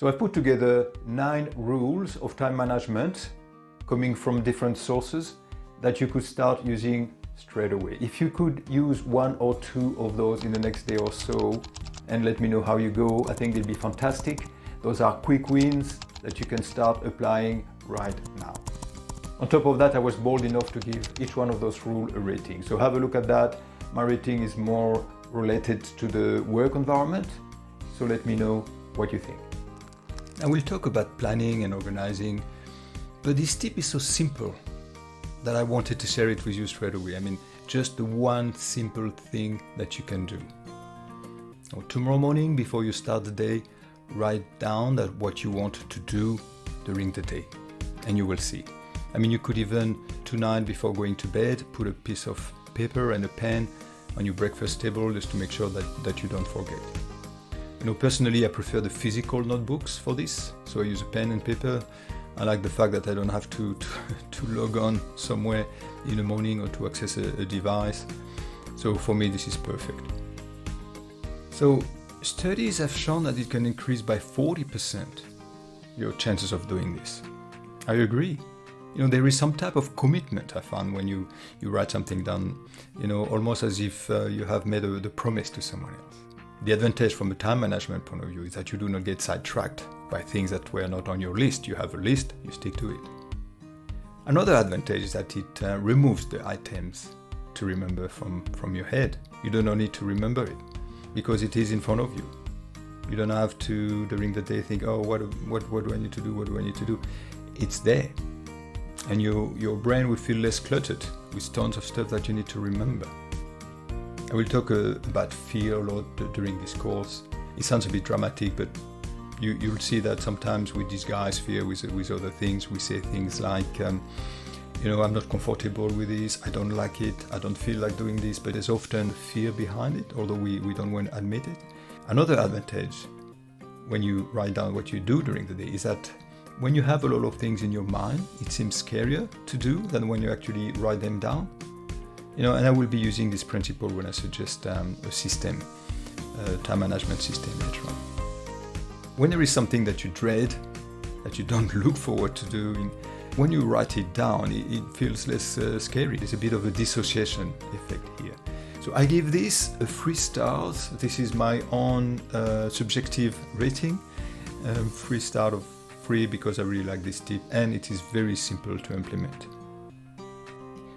So I've put together 9 rules of time management coming from different sources that you could start using straight away. If you could use 1 or 2 of those in the next day or so and let me know how you go, I think they'd be fantastic. Those are quick wins that you can start applying right now. On top of that, I was bold enough to give each one of those rules a rating. So have a look at that. My rating is more related to the work environment. So let me know what you think. I will talk about planning and organizing, but this tip is so simple that I wanted to share it with you straight away. I mean, just the one simple thing that you can do. Now, tomorrow morning, before you start the day, write down what you want to do during the day, and you will see. I mean, you could even, tonight before going to bed, put a piece of paper and a pen on your breakfast table just to make sure that you don't forget. You know, personally, I prefer the physical notebooks for this, so I use a pen and paper. I like the fact that I don't have to log on somewhere in the morning or to access a device. So for me, this is perfect. So studies have shown that it can increase by 40% your chances of doing this. I agree. You know, there is some type of commitment I found when you write something down, you know, almost as if you have made the promise to someone else. The advantage from a time management point of view is that you do not get sidetracked by things that were not on your list. You have a list, you stick to it. Another advantage is that it removes the items to remember from your head. You do not need to remember it because it is in front of you. You don't have to, during the day, think, oh, what do I need to do? What do I need to do? It's there. And your brain will feel less cluttered with tons of stuff that you need to remember. I will talk about fear a lot during this course. It sounds a bit dramatic, but you'll see that sometimes we disguise fear with other things. We say things like, you know, I'm not comfortable with this, I don't like it, I don't feel like doing this, but there's often fear behind it, although we don't want to admit it. Another advantage when you write down what you do during the day is that when you have a lot of things in your mind, it seems scarier to do than when you actually write them down. You know, and I will be using this principle when I suggest a system, a time management system later on. When there is something that you dread, that you don't look forward to doing, when you write it down, it feels less scary. There's a bit of a dissociation effect here. So I give this 3 stars. This is my own subjective rating. 3 stars of 3 because I really like this tip and it is very simple to implement.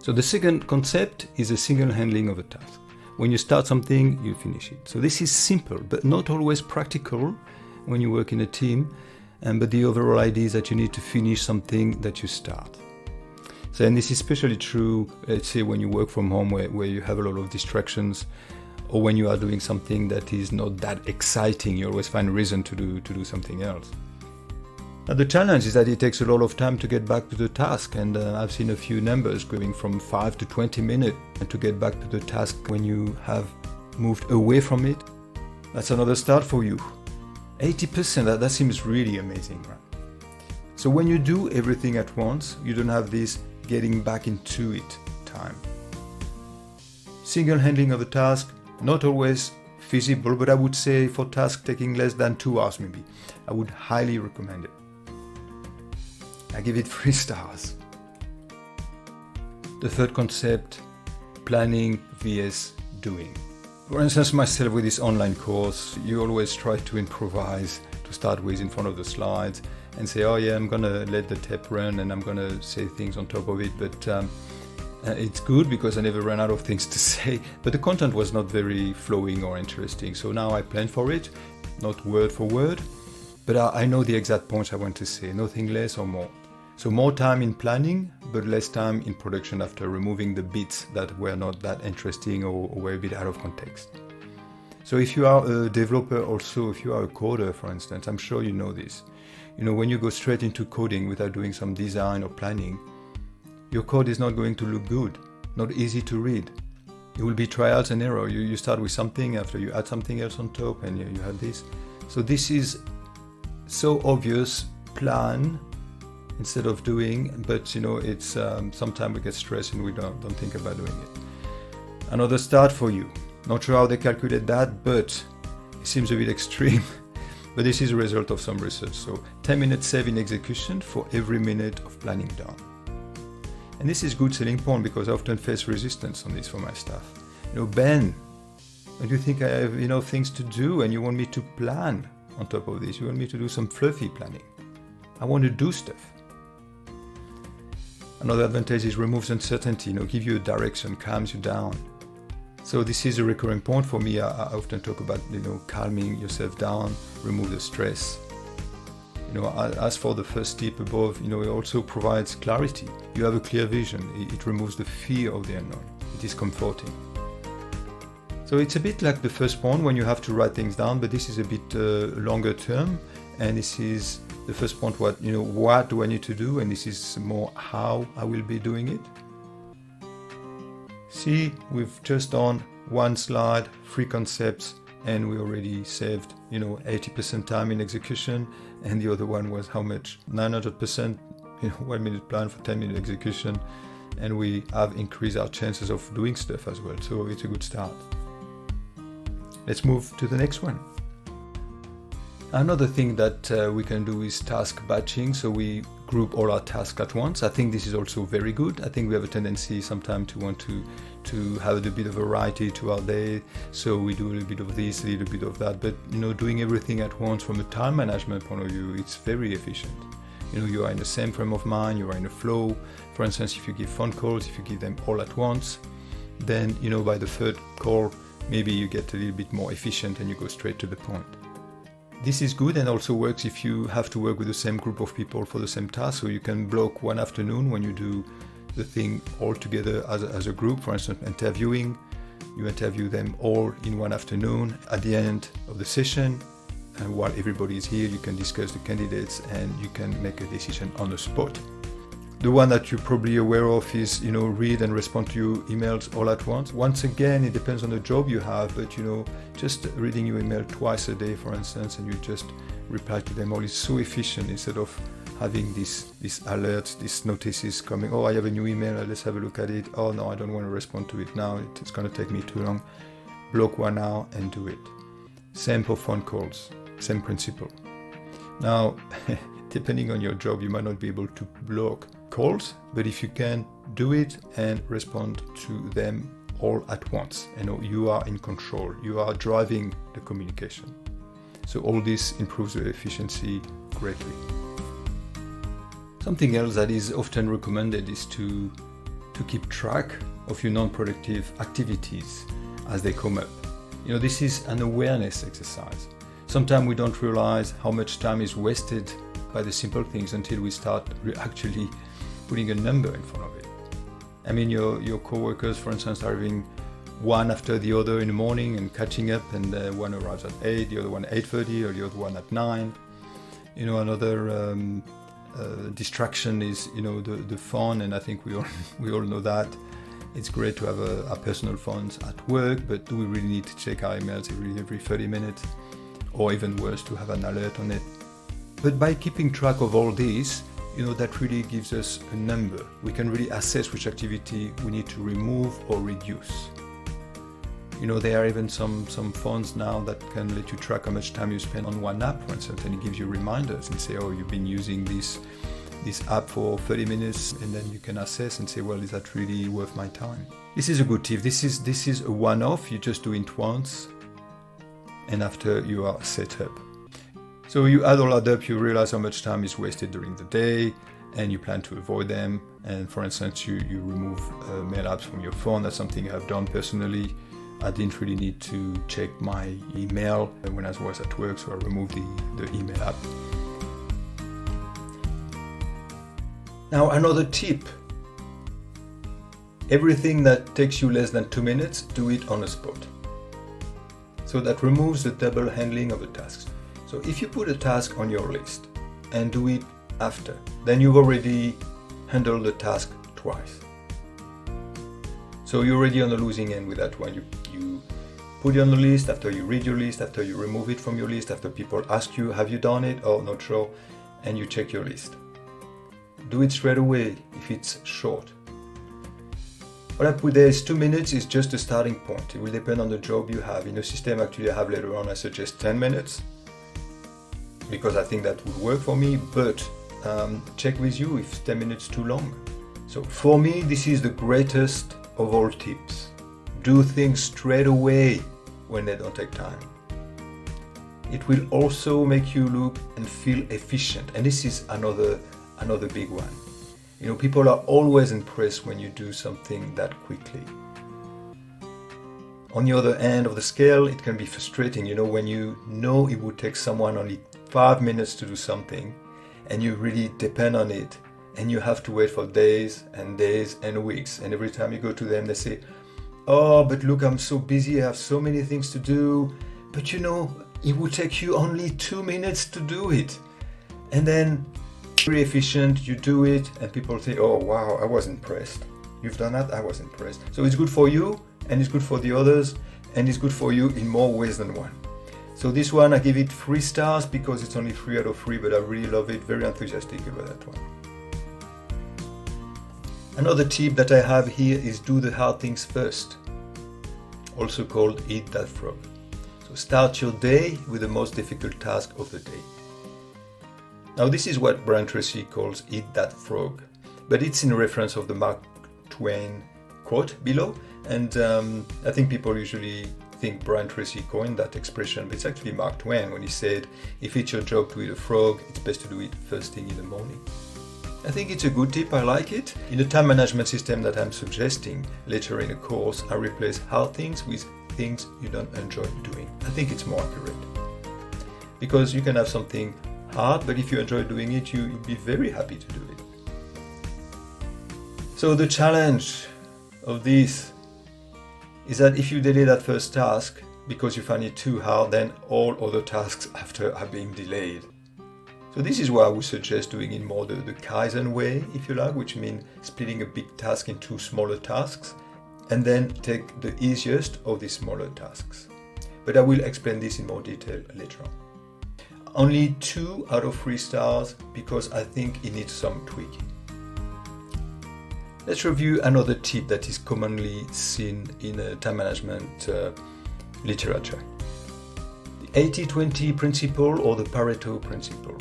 So the second concept is a single handling of a task. When you start something, you finish it. So this is simple, but not always practical when you work in a team. But the overall idea is that you need to finish something that you start. So, and this is especially true, let's say, when you work from home where you have a lot of distractions, or when you are doing something that is not that exciting, you always find a reason to do something else. Now, the challenge is that it takes a lot of time to get back to the task, and I've seen a few numbers going from 5 to 20 minutes to get back to the task when you have moved away from it. That's another start for you. 80%, that seems really amazing, right? So when you do everything at once, you don't have this getting back into it time. Single handling of a task, not always feasible, but I would say for tasks taking less than 2 hours maybe, I would highly recommend it. I give it 3 stars. The third concept, planning vs doing. For instance, myself with this online course, you always try to improvise to start with in front of the slides and say, oh yeah, I'm gonna let the tape run and I'm gonna say things on top of it, but it's good because I never ran out of things to say, but the content was not very flowing or interesting. So now I plan for it, not word for word, but I know the exact points I want to say, nothing less or more. So more time in planning, but less time in production after removing the bits that were not that interesting or were a bit out of context. So if you are a developer also, if you are a coder, for instance, I'm sure you know this. You know, when you go straight into coding without doing some design or planning, your code is not going to look good, not easy to read. It will be trials and error. You start with something, after you add something else on top, and you have this. So this is so obvious, plan instead of doing, but you know, it's sometimes we get stressed and we don't think about doing it. Another start for you. Not sure how they calculate that, but it seems a bit extreme. But this is a result of some research. So 10 minutes saved in execution for every minute of planning done. And this is good selling point because I often face resistance on this for my staff. Ben, don't you think I have things to do and you want me to plan on top of this? You want me to do some fluffy planning. I want to do stuff. Another advantage is removes uncertainty, give you a direction, calms you down. So this is a recurring point for me. I often talk about, calming yourself down, remove the stress. As for the first tip above, it also provides clarity. You have a clear vision. It removes the fear of the unknown. It is comforting. So it's a bit like the first point when you have to write things down, but this is a bit longer term. And this is the first point, what do I need to do? And this is more how I will be doing it. See, we've just done one slide, 3 concepts, and we already saved, 80% time in execution. And the other one was how much? 900%, 1 minute plan for 10-minute execution. And we have increased our chances of doing stuff as well. So it's a good start. Let's move to the next one. Another thing that we can do is task batching. So we group all our tasks at once. I think this is also very good. I think we have a tendency sometimes to want to have a bit of variety to our day. So we do a little bit of this, a little bit of that. But doing everything at once from a time management point of view, it's very efficient. You are in the same frame of mind, you are in a flow. For instance, if you give phone calls, if you give them all at once, then by the third call, maybe you get a little bit more efficient and you go straight to the point. This is good and also works if you have to work with the same group of people for the same task. So you can block one afternoon when you do the thing all together as a group. For instance, interviewing, you interview them all in one afternoon. At the end of the session, and while everybody is here, you can discuss the candidates and you can make a decision on the spot. The one that you're probably aware of is, read and respond to your emails all at once. Once again, it depends on the job you have, but, just reading your email twice a day, for instance, and you just reply to them all is so efficient instead of having these alerts, these notices coming. Oh, I have a new email, let's have a look at it. Oh, no, I don't want to respond to it now. It's going to take me too long. Block one hour and do it. Same for phone calls, same principle. Now, depending on your job, you might not be able to block calls, but if you can do it and respond to them all at once, you are in control, you are driving the communication. So all this improves the efficiency greatly. Something else that is often recommended is to keep track of your non-productive activities as they come up. This is an awareness exercise. Sometimes we don't realize how much time is wasted by the simple things until we start actually putting a number in front of it. Your co-workers, for instance, are having one after the other in the morning and catching up, and one arrives at 8, the other one at 8:30, or the other one at 9. Another distraction is, the phone, and I think we all know that. It's great to have our personal phones at work, but do we really need to check our emails every 30 minutes? Or even worse, to have an alert on it. But by keeping track of all these, that really gives us a number. We can really assess which activity we need to remove or reduce. There are even some phones now that can let you track how much time you spend on one app, for instance, and it gives you reminders and say, oh, you've been using this app for 30 minutes, and then you can assess and say, well, is that really worth my time? This is a good tip. This is a one-off. You just do it once, and after you are set up. So you add all that up, you realize how much time is wasted during the day, and you plan to avoid them. And for instance, you remove mail apps from your phone. That's something I've done personally. I didn't really need to check my email when I was at work, so I removed the email app. Now, another tip. Everything that takes you less than 2 minutes, do it on the spot. So that removes the double handling of the tasks. So if you put a task on your list and do it after, then you've already handled the task twice. So you're already on the losing end with that one. You put it on the list, after you read your list, after you remove it from your list, after people ask you, have you done it? Oh, not sure. And you check your list. Do it straight away if it's short. What I put there is 2 minutes is just a starting point. It will depend on the job you have. In the system actually I have later on, I suggest 10 minutes. because I think that would work for me, but check with you if 10 minutes too long. So for me, this is the greatest of all tips. Do things straight away when they don't take time. It will also make you look and feel efficient. And this is another big one. You know, people are always impressed when you do something that quickly. On the other end of the scale, it can be frustrating, you know, when you know it would take someone only 5 minutes to do something and you really depend on it and you have to wait for days and weeks. And every time you go to them, they say, oh, but look, I'm so busy, I have so many things to do. But you know, it would take you only 2 minutes to do it. And then, very efficient, you do it, and people say, oh, wow, I was impressed. You've done that, I was impressed. So it's good for you, and it's good for the others, and it's good for you in more ways than one. So this one, I give it 3 stars because it's only 3 out of 3, but I really love it, very enthusiastic about that one. Another tip that I have here is do the hard things first, also called eat that frog. So start your day with the most difficult task of the day. Now this is what Brian Tracy calls eat that frog, but it's in reference of the Mark Twain quote below, and I think people usually think Brian Tracy coined that expression, but it's actually Mark Twain when he said, if it's your job to eat a frog, it's best to do it first thing in the morning. I think it's a good tip, I like it. In the time management system that I'm suggesting later in the course, I replace hard things with things you don't enjoy doing. I think it's more accurate. Because you can have something hard, but if you enjoy doing it, you'll be very happy to do it. So the challenge of this is that if you delay that first task because you find it too hard, then all other tasks after are being delayed. So this is why I would suggest doing it more the Kaizen way, if you like, which means splitting a big task into smaller tasks and then take the easiest of these smaller tasks. But I will explain this in more detail later on. Only 2 out of 3 stars because I think it needs some tweaking. Let's review another tip that is commonly seen in time management literature. The 80-20 principle or the Pareto Principle.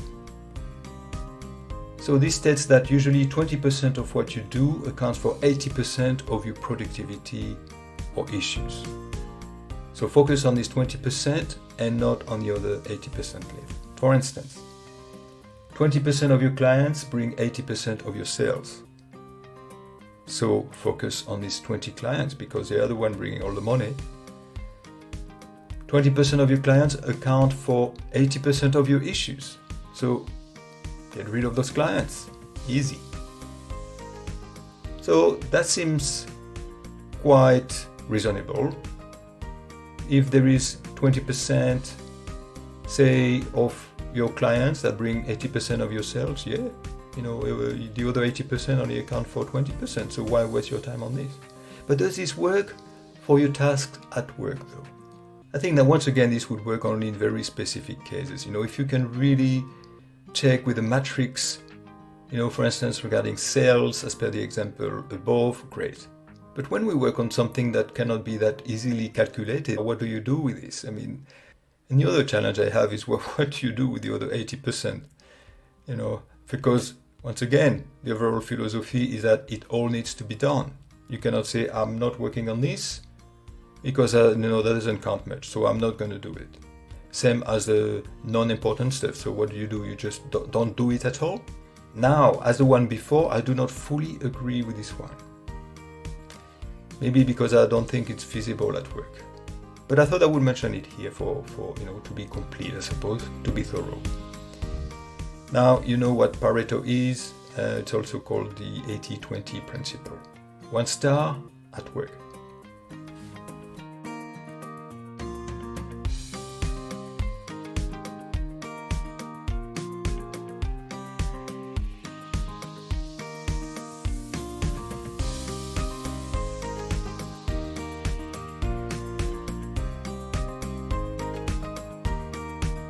So this states that usually 20% of what you do accounts for 80% of your productivity or issues. So focus on this 20% and not on the other 80% left. For instance, 20% of your clients bring 80% of your sales. So focus on these 20 clients because they are the one bringing all the money. 20% of your clients account for 80% of your issues. So get rid of those clients. Easy. So that seems quite reasonable. If there is 20%, say, of your clients that bring 80% of your sales, yeah, you know, the other 80% only account for 20%. So why waste your time on this? But does this work for your tasks at work though? I think that once again, this would work only in very specific cases. You know, if you can really check with a matrix, you know, for instance, regarding sales, as per the example above, great. But when we work on something that cannot be that easily calculated, what do you do with this? I mean, and the other challenge I have is what do you do with the other 80%? You know, because once again, the overall philosophy is that it all needs to be done. You cannot say, I'm not working on this because you know, that doesn't count much, so I'm not going to do it. Same as the non-important stuff. So what do? You just don't do it at all? Now, as the one before, I do not fully agree with this one. Maybe because I don't think it's feasible at work. But I thought I would mention it here for you know, to be complete, I suppose, to be thorough. Now, you know what Pareto is. It's also called the 80-20 principle. 1 star at work.